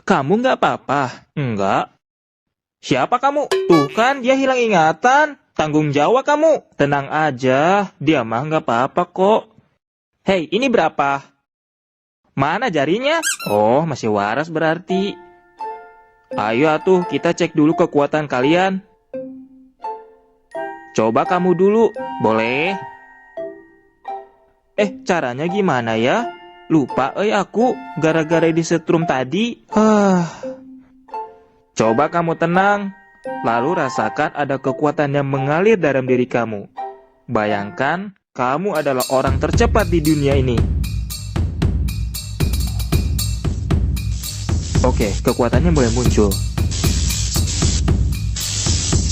Kamu nggak apa-apa? Enggak. Siapa kamu? Tuh kan dia hilang ingatan. Tanggung jawab kamu. Tenang aja, dia mah nggak apa-apa kok. Hei, ini berapa? Mana jarinya? Oh, masih waras berarti. Ayo atuh, kita cek dulu kekuatan kalian. Coba kamu dulu, boleh? Caranya gimana ya? Lupa aku, gara-gara disetrum tadi. Coba kamu tenang, lalu rasakan ada kekuatan yang mengalir dalam diri kamu. Bayangkan, kamu adalah orang tercepat di dunia ini. Oke, kekuatannya boleh muncul.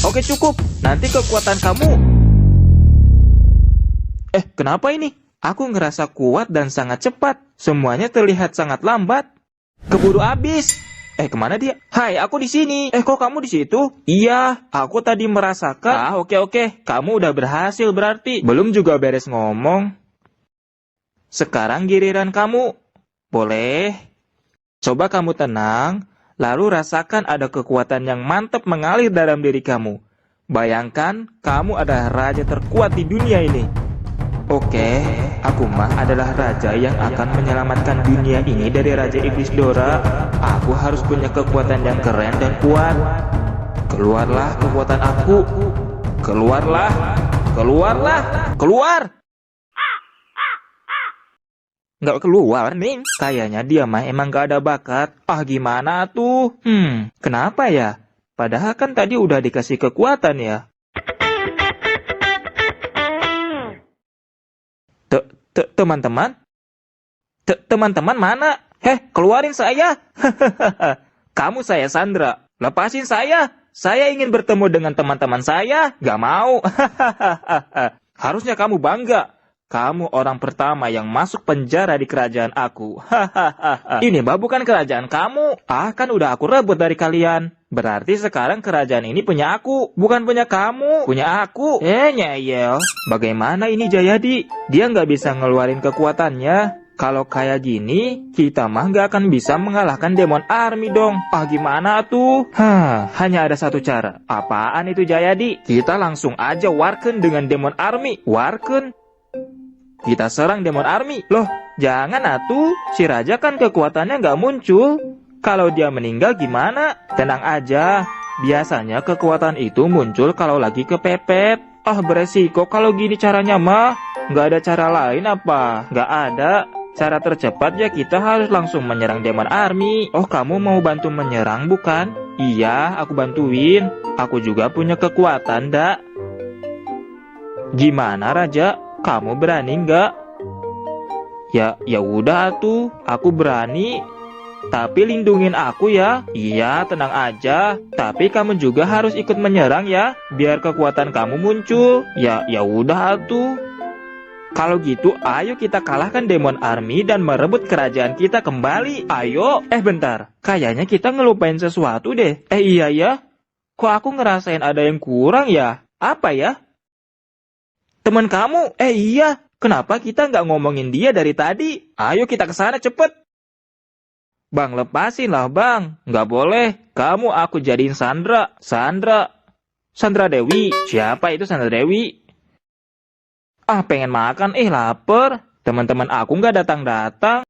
Oke, cukup. Nanti kekuatan kamu... kenapa ini? Aku ngerasa kuat dan sangat cepat. Semuanya terlihat sangat lambat. Keburu habis. Kemana dia? Hai, aku di sini. Kok kamu di situ? Iya, aku tadi merasakan. Oke. Kamu udah berhasil berarti. Belum juga beres ngomong. Sekarang giliran kamu. Boleh? Coba kamu tenang, lalu rasakan ada kekuatan yang mantap mengalir dalam diri kamu. Bayangkan, kamu adalah raja terkuat di dunia ini. Oke, aku mah adalah raja yang akan menyelamatkan dunia ini dari Raja Iblis Dora. Aku harus punya kekuatan yang keren dan kuat. Keluarlah kekuatan aku. Keluar! Nggak keluar, Ning. Kayaknya dia mah emang gak ada bakat. Gimana tuh? Kenapa ya? Padahal kan tadi udah dikasih kekuatan ya. Teman-teman? Teman-teman mana? Keluarin saya. Kamu saya Sandra. Lepasin saya. Saya ingin bertemu dengan teman-teman saya. Gak mau. Harusnya kamu bangga. Kamu orang pertama yang masuk penjara di kerajaan aku. Ini mah bukan kerajaan kamu. Kan udah aku rebut dari kalian. Berarti sekarang kerajaan ini punya aku, bukan punya kamu. Punya aku. Nyayel. Bagaimana ini Jayadi? Dia nggak bisa ngeluarin kekuatannya. Kalau kayak gini, kita mah nggak akan bisa mengalahkan Demon Army dong. Gimana tuh? Hanya ada satu cara. Apaan itu Jayadi? Kita langsung aja warken dengan Demon Army. Warken? Kita serang Demon Army. Loh, jangan atuh. Si Raja kan kekuatannya nggak muncul. Kalau dia meninggal gimana? Tenang aja. Biasanya kekuatan itu muncul kalau lagi kepepet. Beresiko kalau gini caranya mah. Nggak ada cara lain apa? Nggak ada. Cara tercepat ya kita harus langsung menyerang Demon Army. Kamu mau bantu menyerang bukan? Iya, aku bantuin. Aku juga punya kekuatan, dak. Gimana Raja? Kamu berani nggak? Ya udah tuh, aku berani. Tapi lindungin aku ya. Iya, tenang aja. Tapi kamu juga harus ikut menyerang ya, biar kekuatan kamu muncul. Ya udah tuh. Kalau gitu, ayo kita kalahkan Demon Army dan merebut kerajaan kita kembali. Ayo. Bentar. Kayaknya kita ngelupain sesuatu deh. Iya ya. Kok aku ngerasain ada yang kurang ya? Apa ya? Teman kamu? Iya. Kenapa kita nggak ngomongin dia dari tadi? Ayo kita ke sana cepet. Bang, lepasin lah bang. Nggak boleh. Kamu aku jadiin Sandra. Sandra Dewi. Siapa itu Sandra Dewi? Pengen makan. Lapar. Teman-teman aku nggak datang-datang.